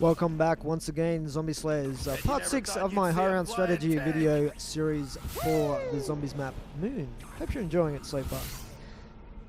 Welcome back once again, Zombie Slayers. Part 6 of my high round strategy video series for the Zombies map Moon. Hope you're enjoying it so far.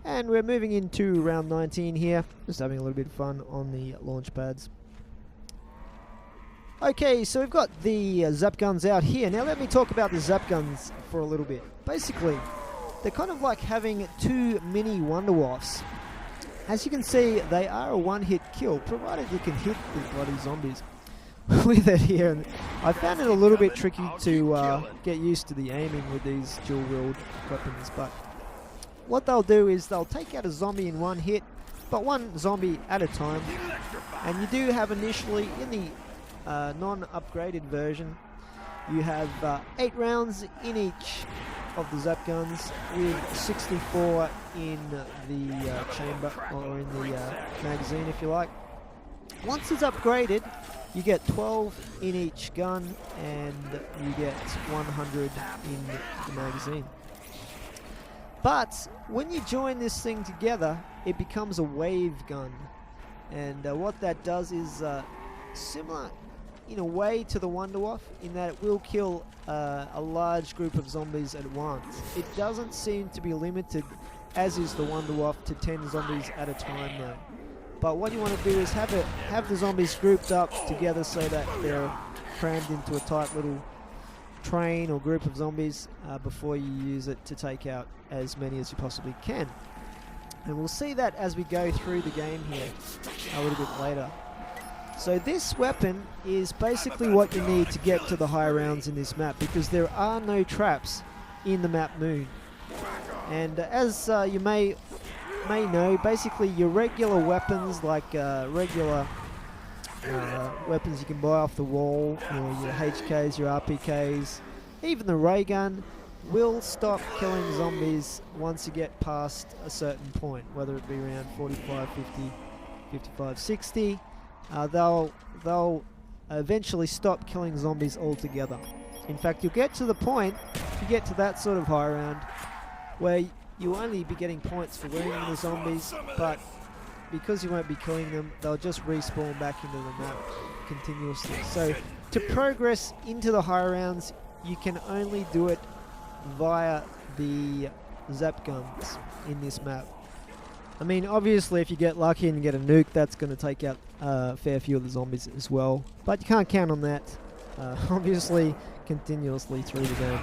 And we're moving into round 19 here, just having a little bit of fun on the launch pads. Okay, so we've got the zap guns out here. Now let me talk about the zap guns for a little bit. Basically, they're kind of like having two mini Wonderwaffs. As you can see, they are a one-hit kill, provided you can hit the bloody zombies with it here. And I found it a little bit tricky to get used to the aiming with these dual-wield weapons, but what they'll do is they'll take out a zombie in one hit, but one zombie at a time. And you do have initially, in the non-upgraded version, you have 8 rounds in each of the zap guns, with 64 in the chamber, or in the magazine if you like. Once it's upgraded, you get 12 in each gun and you get 100 in the magazine. But when you join this thing together, it becomes a wave gun, and what that does is similar in a way to the Wonderwaff, in that it will kill a large group of zombies at once. It doesn't seem to be limited, as is the Wonderwaff, to 10 zombies at a time though. But what you want to do is have the zombies grouped up together so that they're crammed into a tight little train or group of zombies before you use it to take out as many as you possibly can. And we'll see that as we go through the game here a little bit later. So this weapon is basically what you need to get to the high rounds in this map, because there are no traps in the map Moon. And as you may know, basically your regular weapons, like regular weapons you can buy off the wall, your HKs, your RPKs, even the ray gun, will stop killing zombies once you get past a certain point, whether it be around 45, 50, 55, 60. They'll eventually stop killing zombies altogether. In fact, you'll get to the point, if you get to that sort of high round, where you'll only be getting points for wounding the zombies, but because you won't be killing them, they'll just respawn back into the map continuously. So to progress into the high rounds, you can only do it via the zap guns in this map. I mean, obviously if you get lucky and get a nuke, that's going to take out a fair few of the zombies as well, but you can't count on that obviously continuously through the game.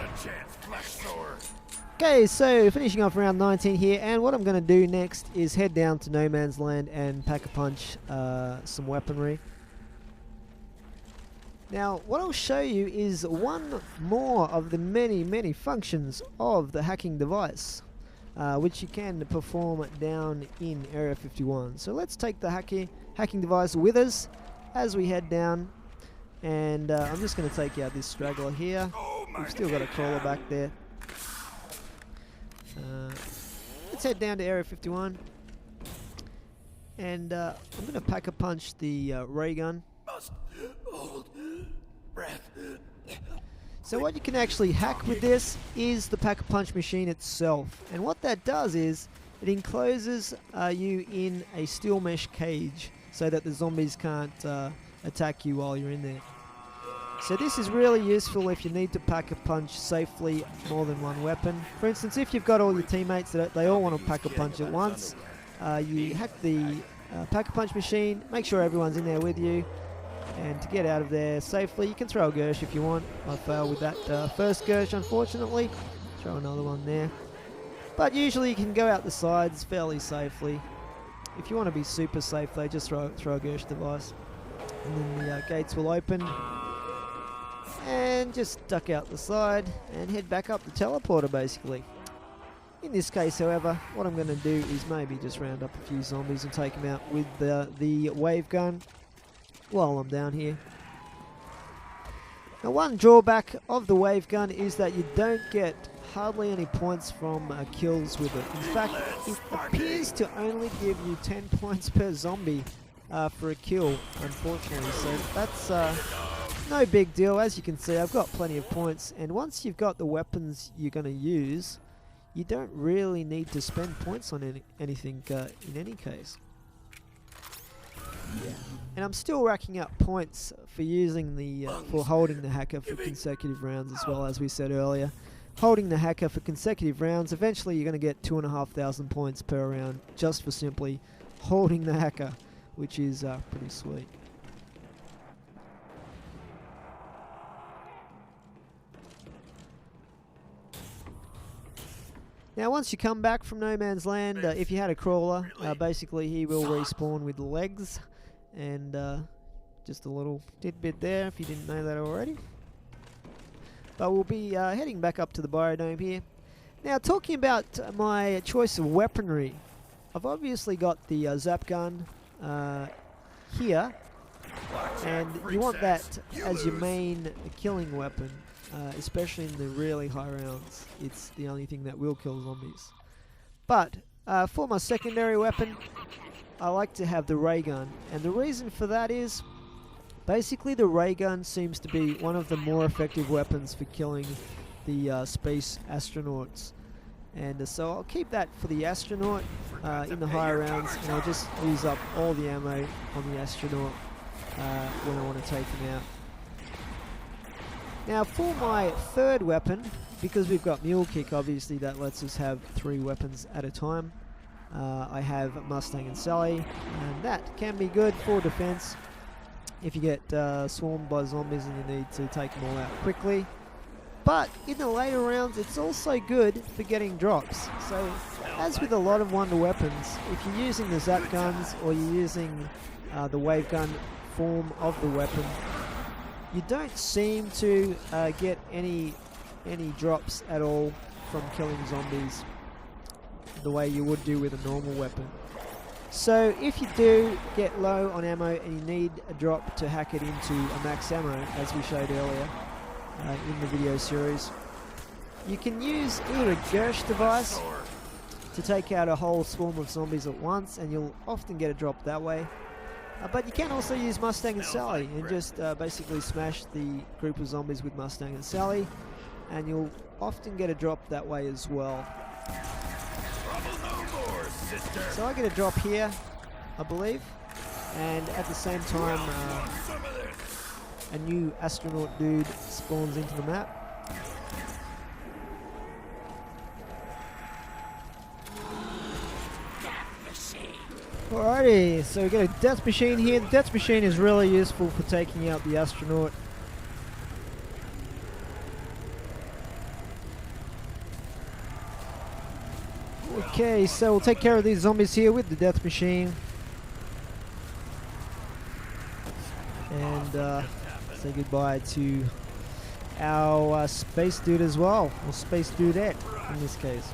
Okay, so finishing off round 19 here, and what I'm going to do next is head down to No Man's Land and pack-a-punch some weaponry. Now, what I'll show you is one more of the many functions of the hacking device, which you can perform down in Area 51. So let's take the hacking device with us as we head down, and I'm just going to take out this straggler here. We've still got a crawler back there. Let's head down to Area 51, and I'm going to pack-a-punch the ray gun. So what you can actually hack with this is the pack-a-punch machine itself, and what that does is it encloses you in a steel mesh cage so that the zombies can't attack you while you're in there. So this is really useful if you need to pack-a-punch safely more than one weapon. For instance, if you've got all your teammates that they all want to pack-a-punch at once, you hack the pack-a-punch machine, make sure everyone's in there with you, and to get out of there safely, you can throw a Gersh if you want. I failed with that first Gersh, unfortunately. Throw another one there. But usually you can go out the sides fairly safely. If you want to be super safe though, just throw a Gersh device. And then the gates will open. And just duck out the side and head back up the teleporter basically. In this case, however, what I'm going to do is maybe just round up a few zombies and take them out with the wave gun while I'm down here. Now, one drawback of the wave gun is that you don't get hardly any points from kills with it. In fact, it appears to only give you 10 points per zombie for a kill, unfortunately. So that's no big deal. As you can see, I've got plenty of points, and once you've got the weapons you're going to use, you don't really need to spend points on anything in any case. Yeah. And I'm still racking up points for using the for holding the hacker for consecutive rounds, as well, as we said earlier. Holding the hacker for consecutive rounds, eventually you're going to get 2,500 points per round just for simply holding the hacker, which is pretty sweet. Now, once you come back from No Man's Land, if you had a crawler, basically he will respawn with legs. And just a little tidbit there if you didn't know that already. But we'll be heading back up to the biodome here. Now, talking about my choice of weaponry, I've obviously got the zap gun here. And you want that as your main killing weapon, especially in the really high rounds. It's the only thing that will kill zombies. But for my secondary weapon, I like to have the ray gun, and the reason for that is basically the ray gun seems to be one of the more effective weapons for killing the space astronauts, and so I'll keep that for the astronaut in the higher rounds, and I'll just use up all the ammo on the astronaut when I want to take him out. Now, for my third weapon, because we've got Mule Kick, obviously that lets us have 3 weapons at a time. I have Mustang and Sally, and that can be good for defense if you get swarmed by zombies and you need to take them all out quickly. But in the later rounds, it's also good for getting drops. So, as with a lot of Wonder weapons, if you're using the zap guns or you're using the wave gun form of the weapon, you don't seem to get any drops at all from killing zombies the way you would do with a normal weapon. So if you do get low on ammo and you need a drop to hack it into a max ammo, as we showed earlier in the video series, you can use either a Gersh device to take out a whole swarm of zombies at once, and you'll often get a drop that way. But you can also use Mustang and Sally and just basically smash the group of zombies with Mustang and Sally, and you'll often get a drop that way as well. So I get a drop here, I believe, and at the same time a new astronaut dude spawns into the map. Alrighty, so we got a death machine here. The death machine is really useful for taking out the astronaut. Okay, so we'll take care of these zombies here with the death machine. And say goodbye to our space dude as well, or space dudette in this case.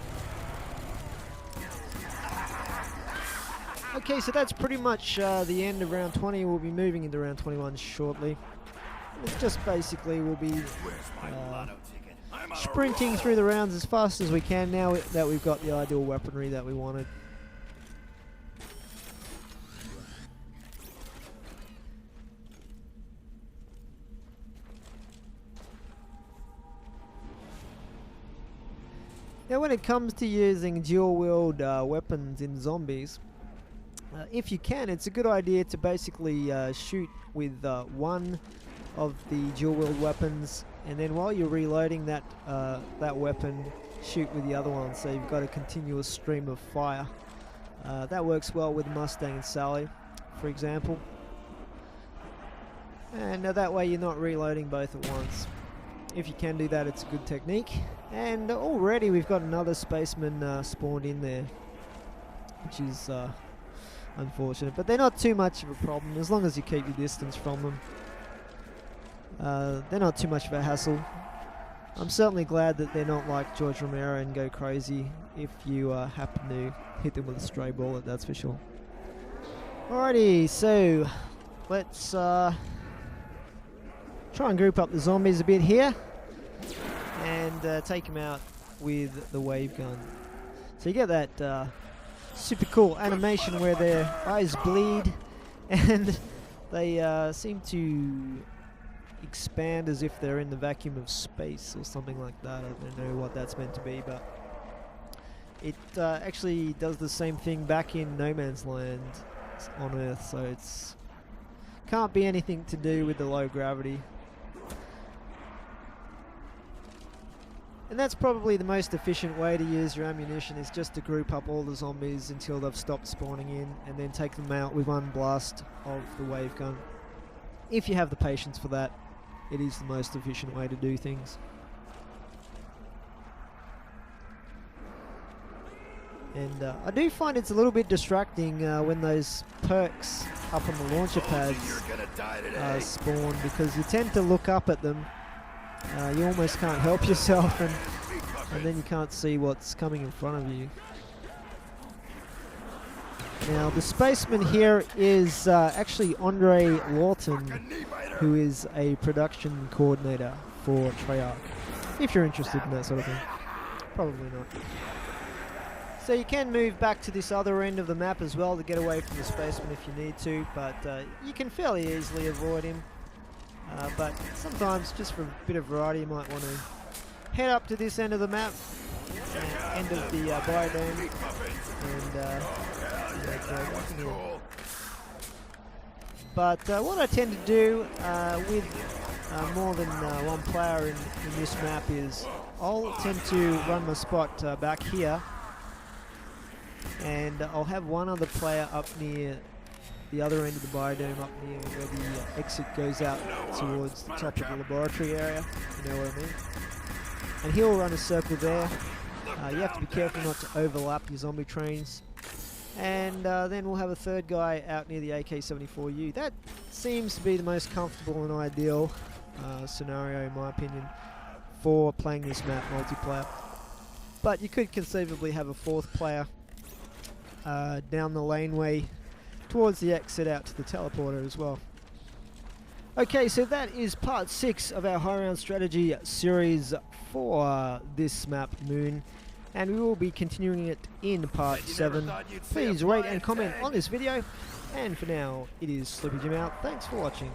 Okay, so that's pretty much the end of round 20. We'll be moving into round 21 shortly. It's just basically we'll be sprinting through the rounds as fast as we can now that we've got the ideal weaponry that we wanted. Now, when it comes to using dual-wield weapons in zombies, if you can, it's a good idea to basically shoot with one of the dual-wield weapons, and then while you're reloading that weapon, shoot with the other one, so you've got a continuous stream of fire. That works well with Mustang and Sally, for example. And that way you're not reloading both at once. If you can do that, it's a good technique. And already we've got another spaceman spawned in there, which is unfortunate. But they're not too much of a problem, as long as you keep your distance from them. They're not too much of a hassle. I'm certainly glad that they're not like George Romero and go crazy if you happen to hit them with a stray bullet, that's for sure. Alrighty, so let's try and group up the zombies a bit here and take them out with the wave gun. So you get that super cool animation where their eyes bleed and they seem to expand as if they're in the vacuum of space or something like that. I don't know what that's meant to be, but it actually does the same thing back in No Man's Land on Earth, so it's Can't be anything to do with the low gravity. And that's probably the most efficient way to use your ammunition, is just to group up all the zombies until they've stopped spawning in, and then take them out with one blast of the wave gun. If you have the patience for that, it is the most efficient way to do things. And I do find it's a little bit distracting when those perks up on the launcher pads spawn, because you tend to look up at them. You almost can't help yourself, and then you can't see what's coming in front of you. Now, the spaceman here is actually Andre Lawton, who is a production coordinator for Treyarch. If you're interested in that sort of thing. Probably not. So you can move back to this other end of the map as well to get away from the spaceman if you need to, but you can fairly easily avoid him. But sometimes, just for a bit of variety, you might want to head up to this end of the map, end of the biodome, and but what I tend to do with more than one player in this map is I'll tend to run my spot back here, and I'll have one other player up near the other end of the biodome, up near where the exit goes out towards the top of the laboratory area, you know what I mean? And he'll run a circle there. You have to be careful not to overlap your zombie trains. And then we'll have a third guy out near the AK-74U. That seems to be the most comfortable and ideal scenario, in my opinion, for playing this map multiplayer. But you could conceivably have a fourth player down the laneway towards the exit out to the teleporter as well. Okay, so that is part 6 of our high round strategy series for this map, Moon, and we will be continuing it in part 7. Please rate and comment on this video, and for now, it is Sleepy Jim out. Thanks for watching.